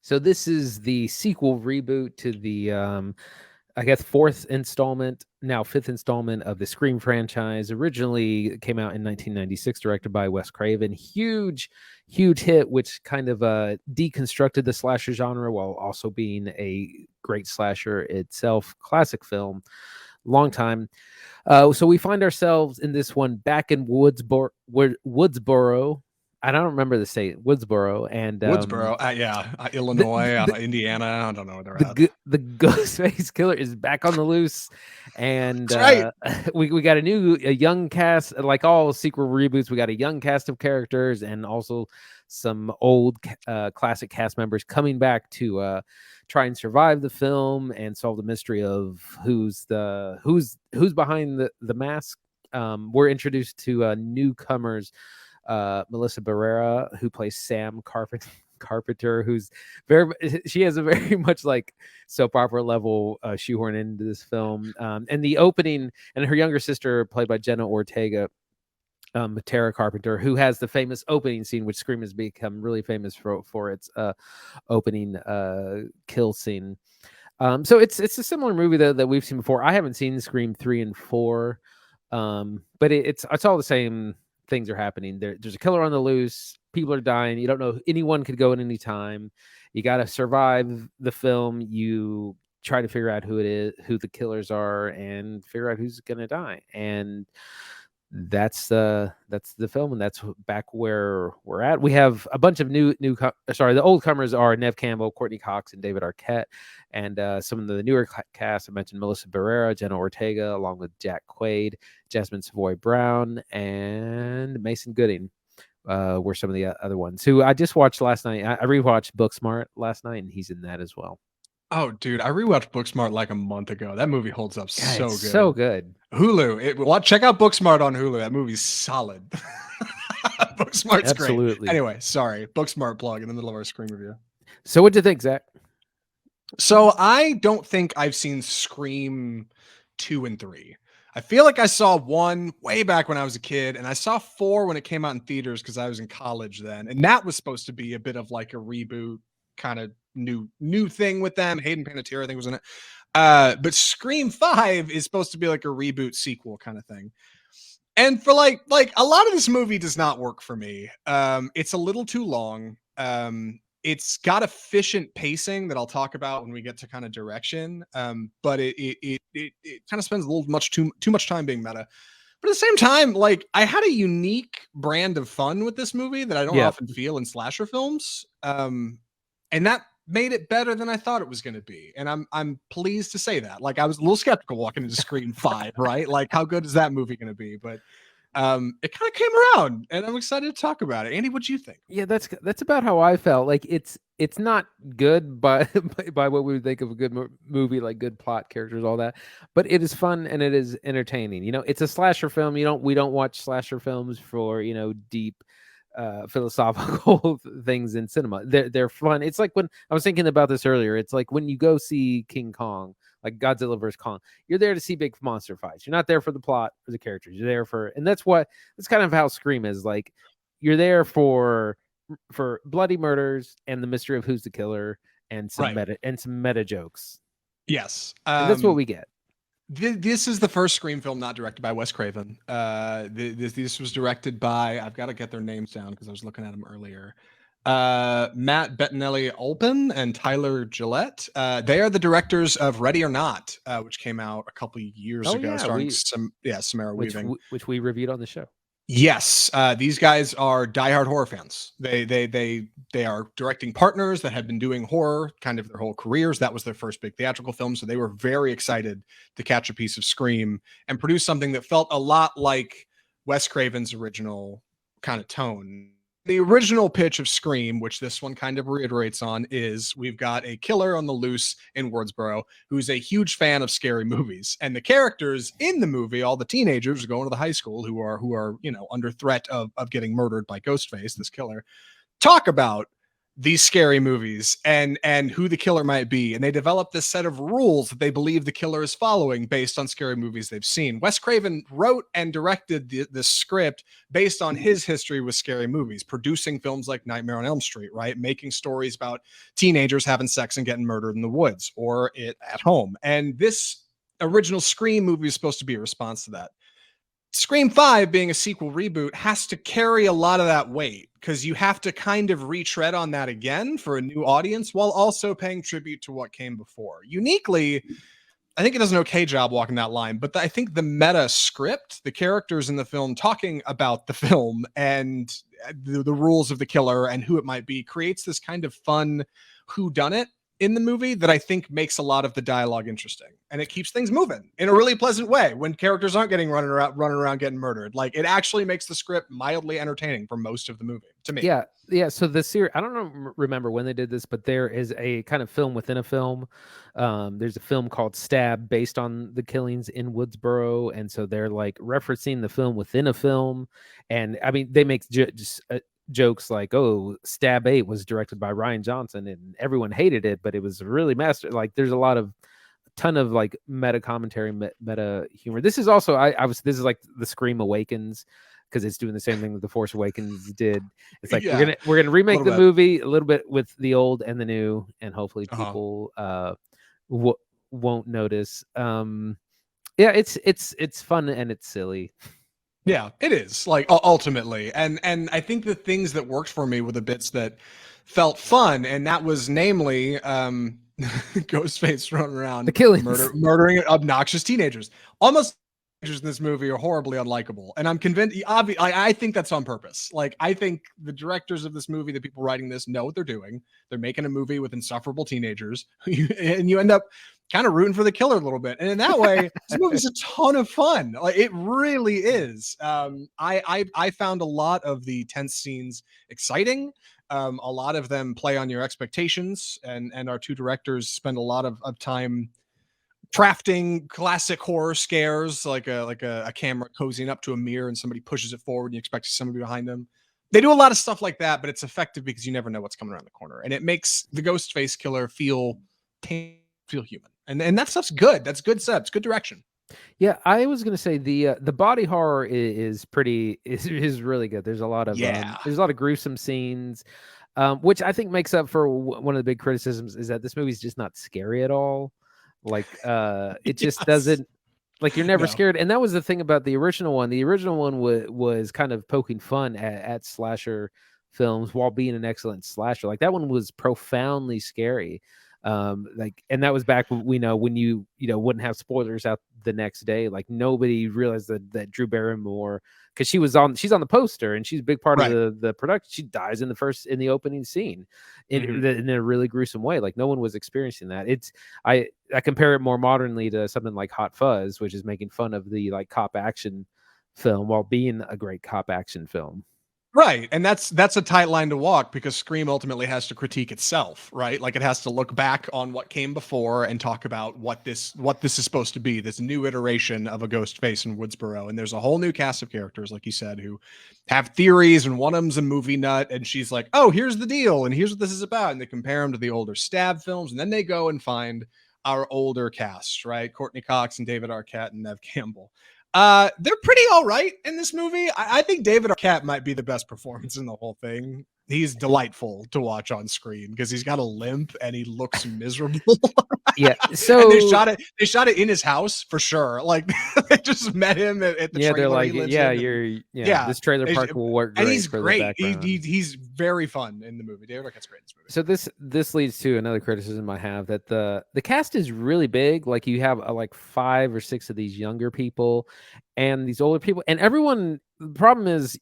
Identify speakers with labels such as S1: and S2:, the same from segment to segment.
S1: So this is the sequel reboot to the I guess fourth installment, now fifth installment of the Scream franchise. Originally it came out in 1996, directed by Wes Craven. Huge hit, which kind of deconstructed the slasher genre while also being a great slasher itself. Classic film, long time. So we find ourselves in this one back in Woodsboro. I don't remember the state, Woodsboro, and
S2: Woodsboro, yeah,
S1: the,
S2: Illinois,
S1: the
S2: Indiana. I don't know where they're
S1: the
S2: at.
S1: the Ghostface killer is back on the loose, and
S2: That's right.
S1: we got a young cast. Like all sequel reboots, we got a young cast of characters and also some old classic cast members coming back to try and survive the film and solve the mystery of who's behind the mask. We're introduced to newcomers, Melissa Barrera, who plays Sam Carpenter, who's she has a very much like soap opera level shoehorn into this film. And the opening, and her younger sister, played by Jenna Ortega, Tara Carpenter, who has the famous opening scene, which Scream has become really famous for its opening kill scene. So it's a similar movie that we've seen before. I haven't seen Scream 3 and 4, but it's all the same things are happening. There's a killer on the loose. People are dying. You don't know, anyone could go at any time. You got to survive the film. You try to figure out who it is, who the killers are, and figure out who's gonna die. And that's the film, and that's back where we're at. We have a bunch of the old comers are Nev Campbell, Courtney Cox, and David Arquette, and some of the newer cast. I mentioned Melissa Barrera, Jenna Ortega, along with Jack Quaid, Jasmine Savoy Brown, and Mason Gooding. Were some of the other ones who I just watched last night. I rewatched Booksmart last night, and he's in that as well.
S2: Oh, dude, I rewatched Booksmart like a month ago. That movie holds up so good.
S1: So good.
S2: Hulu. Check out Booksmart on Hulu. That movie's solid. Booksmart's
S1: Absolutely
S2: great. Anyway, sorry. Booksmart plug in the middle of our Scream review.
S1: So what'd you think, Zach?
S2: So I don't think I've seen Scream 2 and 3. I feel like I saw 1 way back when I was a kid, and I saw 4 when it came out in theaters because I was in college then. And that was supposed to be a bit of like a reboot kind of new thing with them. Hayden Panettiere, I think, was in it. But Scream 5 is supposed to be like a reboot sequel kind of thing. And for like a lot of this movie does not work for me. It's a little too long. It's got efficient pacing that I'll talk about when we get to kind of direction. But it kind of spends a little too much time being meta. But at the same time, like, I had a unique brand of fun with this movie that I don't often feel in slasher films. And that made it better than I thought it was going to be. And I'm pleased to say that. Like, I was a little skeptical walking into Scream 5, right? Like, how good is that movie going to be? But it kind of came around, and I'm excited to talk about it. Andy, what do you think?
S1: Yeah, that's about how I felt. Like, it's not good by what we would think of a good movie, like good plot, characters, all that. But it is fun and it is entertaining. You know, it's a slasher film. We don't watch slasher films for deep philosophical things in cinema. They're fun. It's like when I was thinking about this earlier. It's like when you go see King Kong, like Godzilla vs. Kong. You're there to see big monster fights. You're not there for the plot or the characters. You're there for, and that's kind of how Scream is. Like, you're there for bloody murders and the mystery of who's the killer and some meta jokes.
S2: Yes,
S1: and that's what we get.
S2: This is the first Scream film not directed by Wes Craven. This was directed by, I've got to get their names down because I was looking at them earlier. Matt Bettinelli-Olpin and Tyler Gillette. They are the directors of Ready or Not, which came out a couple years ago, starring Samara Weaving,
S1: which we reviewed on the show.
S2: Yes, these guys are diehard horror fans. They are directing partners that have been doing horror kind of their whole careers. That was their first big theatrical film, so they were very excited to catch a piece of Scream and produce something that felt a lot like Wes Craven's original kind of tone. The original pitch of Scream, which this one kind of reiterates on, is we've got a killer on the loose in Woodsboro who's a huge fan of scary movies. And the characters in the movie, all the teenagers going to the high school who are under threat of getting murdered by Ghostface, this killer, talk about these scary movies and who the killer might be, and they develop this set of rules that they believe the killer is following based on scary movies they've seen. Wes Craven wrote and directed the script based on his history with scary movies, producing films like Nightmare on Elm Street, right? Making stories about teenagers having sex and getting murdered in the woods or at home. And this original Scream movie is supposed to be a response to that. Scream 5 being a sequel reboot has to carry a lot of that weight because you have to kind of retread on that again for a new audience while also paying tribute to what came before. Uniquely, I think it does an okay job walking that line, but I think the meta script, the characters in the film talking about the film and the rules of the killer and who it might be creates this kind of fun whodunit in the movie that I think makes a lot of the dialogue interesting, and it keeps things moving in a really pleasant way when characters aren't getting running around getting murdered. Like, it actually makes the script mildly entertaining for most of the movie to me.
S1: Yeah. So the series, I don't remember when they did this, but there is a kind of film within a film. There's a film called Stab based on the killings in Woodsboro, and so they're like referencing the film within a film. And I mean, they make just jokes like, "Oh, Stab 8 was directed by Ryan Johnson, and everyone hated it, but it was really master." Like, there's a ton of like meta commentary, meta humor. This is also this is like the Scream Awakens, because it's doing the same thing that the Force Awakens did. It's like we're gonna remake the movie a little bit with the old and the new, and hopefully people won't notice. Yeah, it's fun and it's silly.
S2: Yeah, it is, like, ultimately. And I think the things that worked for me were the bits that felt fun, and that was namely Ghostface running around
S1: the killings,
S2: murdering obnoxious teenagers. Almost in this movie are horribly unlikable, and I'm convinced. I think that's on purpose. Like, I think the directors of this movie, the people writing this, know what they're doing. They're making a movie with insufferable teenagers, and you end up kind of rooting for the killer a little bit. And in that way, this movie's a ton of fun. Like, it really is. I found a lot of the tense scenes exciting. A lot of them play on your expectations, and our two directors spend a lot of time crafting classic horror scares, like a camera cozying up to a mirror and somebody pushes it forward and you expect to see somebody behind them. They do a lot of stuff like that, but it's effective because you never know what's coming around the corner, and it makes the Ghostface killer feel human. And that stuff's good. That's good stuff. It's good direction.
S1: Yeah, I was gonna say the body horror is really good. There's a lot of gruesome scenes, which I think makes up for one of the big criticisms is that this movie's just not scary at all. Like, it just doesn't, like, you're never scared. And that was the thing about the original one. The original one was kind of poking fun at slasher films while being an excellent slasher. Like, that one was profoundly scary. Like, and that was back when you wouldn't have spoilers out the next day. Like, nobody realized that Drew Barrymore, because she's on the poster and she's a big part of the production, she dies in the opening scene in a really gruesome way. Like, no one was experiencing that. I compare it more modernly to something like Hot Fuzz, which is making fun of the like cop action film while being a great cop action film.
S2: Right. And that's a tight line to walk, because Scream ultimately has to critique itself, right? Like, it has to look back on what came before and talk about what this is supposed to be, this new iteration of a Ghostface in Woodsboro. And there's a whole new cast of characters, like you said, who have theories, and one of them's a movie nut, and she's like, "Oh, here's the deal, and here's what this is about." And they compare them to the older Stab films, and then they go and find our older cast, right? Courtney Cox and David Arquette and Neve Campbell. They're pretty all right in this movie. I think David Arquette might be the best performance in the whole thing. He's delightful to watch on screen because he's got a limp and he looks miserable.
S1: Yeah. So
S2: and they shot it in his house for sure. Like, they just met him at the trailer.
S1: They're like,
S2: he lives
S1: this trailer park will work great.
S2: And he's
S1: for
S2: great.
S1: The
S2: he's very fun in the movie. David Arquette's great in this movie.
S1: So this leads to another criticism I have, that the cast is really big. Like, you have like 5 or 6 of these younger people and these older people, and everyone. The problem is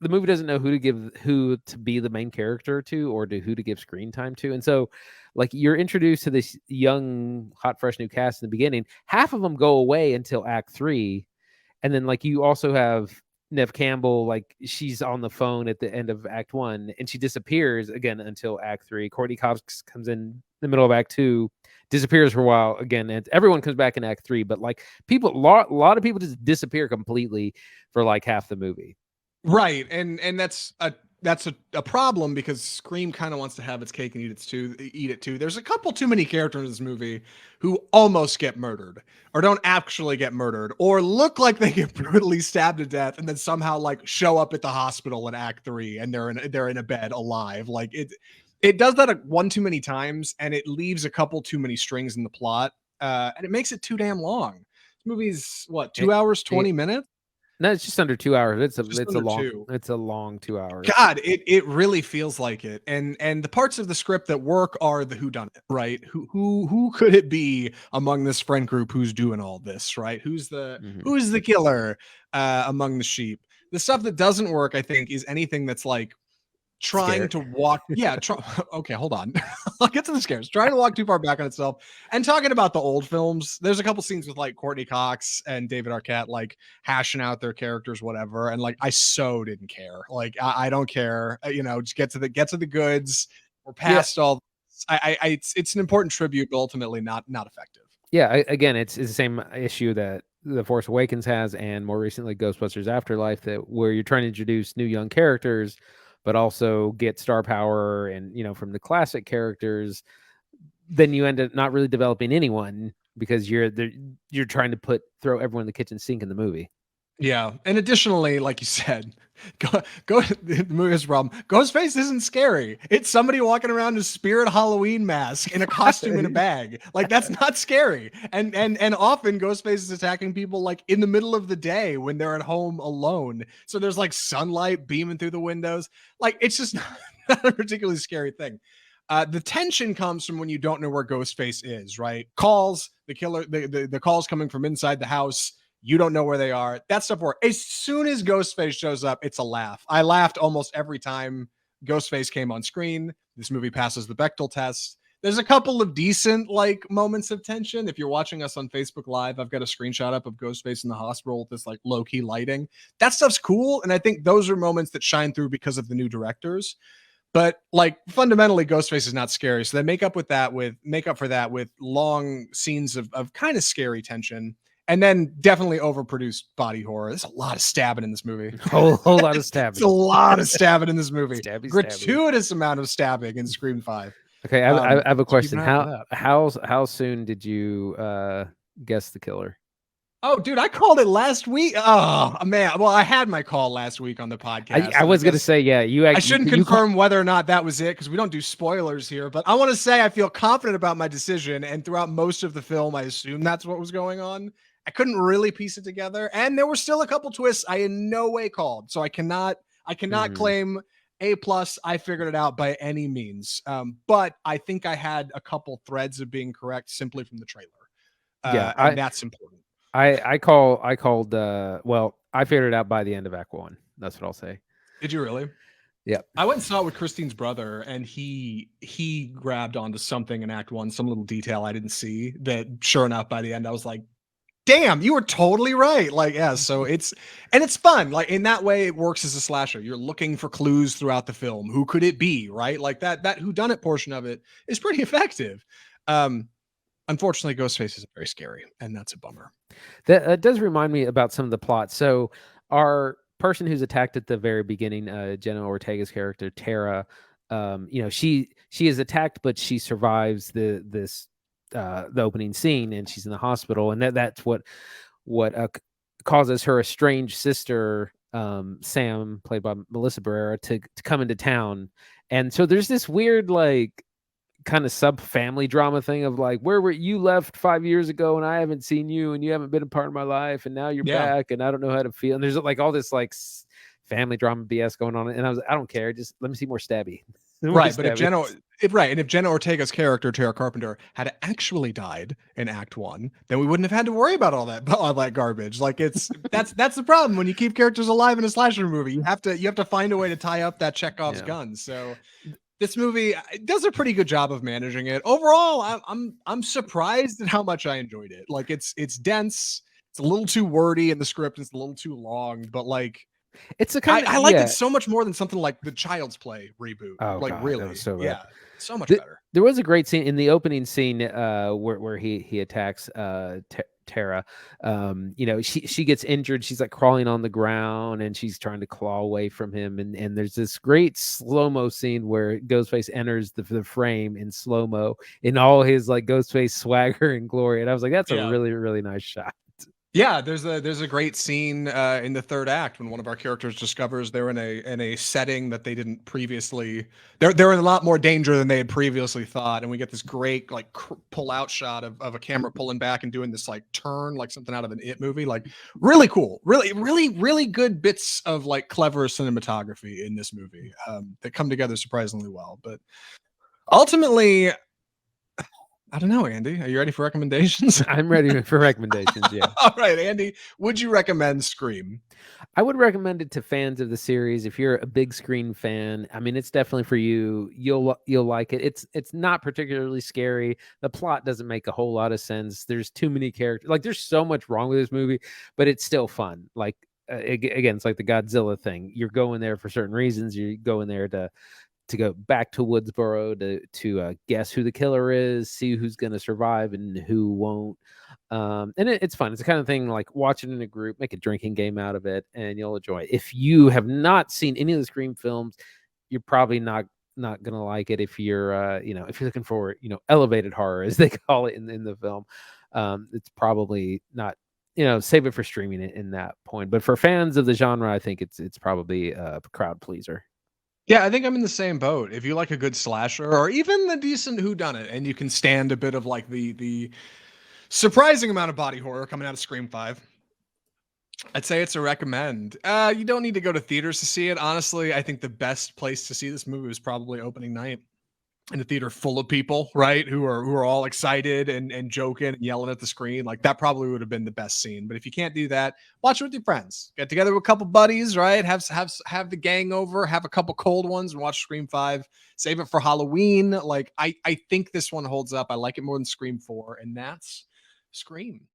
S1: the movie doesn't know who to be the main character to, or who to give screen time to. And so, like, you're introduced to this young, hot, fresh new cast in the beginning. Half of them go away until Act 3. And then, like, you also have Neve Campbell, like, she's on the phone at the end of Act 1, and she disappears again until Act 3. Courtney Cox comes in the middle of Act 2, disappears for a while again, and everyone comes back in Act 3. But, like, a lot of people just disappear completely for like half the movie.
S2: Right. And that's a that's a problem because Scream kind of wants to have its cake and eat it too. There's a couple too many characters in this movie who almost get murdered or don't actually get murdered or look like they get brutally stabbed to death and then somehow like show up at the hospital in Act 3 and they're in a bed alive. Like it does that one too many times and it leaves a couple too many strings in the plot. And it makes it too damn long. This movie's what, 2 hours 20 minutes?
S1: No, it's just under 2 hours. It's a long 2 hours.
S2: God, it really feels like it. And the parts of the script that work are the whodunit, right? Who could it be among this friend group who's doing all this, right? Who's the killer among the sheep? The stuff that doesn't work, I think, is anything that's like trying to walk. Yeah. Okay, hold on. I'll get to the scares. Trying to walk too far back on itself. And talking about the old films, there's a couple scenes with like Courtney Cox and David Arquette like hashing out their characters, whatever. And like I so didn't care. Like I don't care. Just get to the goods. We're past all. It's an important tribute, but ultimately not effective.
S1: Yeah. Again, it's the same issue that The Force Awakens has, and more recently Ghostbusters Afterlife, that where you're trying to introduce new young characters, but also get star power and, from the classic characters, then you end up not really developing anyone because you're trying to throw everyone in the kitchen sink in the movie.
S2: Yeah. And additionally, like you said, the movie has a problem. Ghostface isn't scary. It's somebody walking around in a spirit Halloween mask in a costume in a bag. Like that's not scary. And often Ghostface is attacking people like in the middle of the day when they're at home alone. So there's like sunlight beaming through the windows. Like it's just not a particularly scary thing. The tension comes from when you don't know where Ghostface is, right? Calls, the killer, the calls coming from inside the house. You don't know where they are. That stuff works. As soon as Ghostface shows up, it's a laugh. I laughed almost every time Ghostface came on screen. This movie passes the Bechdel test. There's a couple of decent like moments of tension. If you're watching us on Facebook Live, I've got a screenshot up of Ghostface in the hospital with this like low-key lighting. That stuff's cool. And I think those are moments that shine through because of the new directors. But like fundamentally, Ghostface is not scary. So they make up for that with long scenes of kind of scary tension. And then definitely overproduced body horror. There's a lot of stabbing in this movie.
S1: Whole lot of stabbing.
S2: It's a lot of stabbing in this movie.
S1: Gratuitous
S2: amount of stabbing in Scream 5.
S1: Okay, I have a question. How soon did you guess the killer?
S2: Oh, dude, I called it last week. Oh, man. Well, I had my call last week on the podcast.
S1: I was going to say, yeah.
S2: I shouldn't confirm whether or not that was it because we don't do spoilers here. But I want to say I feel confident about my decision. And throughout most of the film, I assumed that's what was going on. I couldn't really piece it together. And there were still a couple twists I in no way called. So I cannot claim A+. I figured it out by any means. But I think I had a couple threads of being correct simply from the trailer. And that's important.
S1: I called I figured it out by the end of Act 1. That's what I'll say.
S2: Did you really?
S1: Yeah.
S2: I went and saw it with Christine's brother, and he grabbed onto something in Act 1, some little detail I didn't see that sure enough by the end I was like, damn, you were totally right. Like, yeah, so it's fun. Like in that way, it works as a slasher. You're looking for clues throughout the film. Who could it be? Right? Like that whodunit portion of it is pretty effective. Unfortunately, Ghostface is very scary, and that's a bummer.
S1: That does remind me about some of the plots. So our person who's attacked at the very beginning, Jenna Ortega's character, Tara, she is attacked, but she survives the opening scene, and she's in the hospital, and that's what causes her estranged sister, Sam, played by Melissa Barrera, to come into town. And so there's this weird like kind of sub family drama thing of like, where were you? Left 5 years ago and I haven't seen you, and you haven't been a part of my life, and now you're back and I don't know how to feel. And there's like all this like family drama BS going on, and I don't care, just let me see more stabby.
S2: Right, but if Jenna Ortega's character Tara Carpenter had actually died in Act 1, then we wouldn't have had to worry about all that garbage. Like that's the problem when you keep characters alive in a slasher movie. You have to find a way to tie up that Chekhov's gun. So this movie does a pretty good job of managing it. Overall, I'm surprised at how much I enjoyed it. Like it's dense, it's a little too wordy in the script, it's a little too long, but like
S1: it's a kind
S2: I liked it so much more than something like the Child's Play reboot.
S1: Oh,
S2: like
S1: God,
S2: really,
S1: so
S2: much better.
S1: There was a great scene in the opening scene where he attacks Tara. You know, she gets injured. She's like crawling on the ground and she's trying to claw away from him. And there's this great slow-mo scene where Ghostface enters the frame in slow-mo in all his like Ghostface swagger and glory. And I was like, that's a
S2: Yeah.
S1: really, really nice shot.
S2: Yeah, there's a great scene in the third act when one of our characters discovers they're in a setting that they didn't previously. They're in a lot more danger than they had previously thought, and we get this great like pull out shot of a camera pulling back and doing this like turn like something out of an It movie. Like really cool, really good bits of like clever cinematography in this movie that come together surprisingly well. But ultimately, I don't know, Andy. Are you ready for recommendations?
S1: I'm ready for recommendations. Yeah.
S2: All right, Andy. Would you recommend Scream?
S1: I would recommend it to fans of the series. If you're a big screen fan, I mean, it's definitely for you. You'll like it. It's not particularly scary. The plot doesn't make a whole lot of sense. There's too many characters. Like there's so much wrong with this movie, but it's still fun. Like again, it's like the Godzilla thing. You're going there for certain reasons. You go in there to go back to Woodsboro to guess who the killer is, see who's going to survive and who won't. And it's fun. It's the kind of thing like watch it in a group, make a drinking game out of it, and you'll enjoy it. If you have not seen any of the Scream films, you're probably not gonna like it. If you're you know, if you're looking for, you know, elevated horror as they call it in the film, it's probably not. You know, save it for streaming it in that point. But for fans of the genre, I think it's probably a crowd pleaser.
S2: Yeah, I think I'm in the same boat. If you like a good slasher or even a decent whodunit, and you can stand a bit of like the surprising amount of body horror coming out of Scream 5, I'd say it's a recommend. You don't need to go to theaters to see it. Honestly, I think the best place to see this movie was probably opening night in a theater full of people, right? Who are all excited and joking and yelling at the screen. Like that probably would have been the best scene. But if you can't do that, watch it with your friends. Get together with a couple buddies, right? Have the gang over, have a couple cold ones and watch Scream 5. Save it for Halloween. Like I think this one holds up. I like it more than Scream 4, and that's Scream.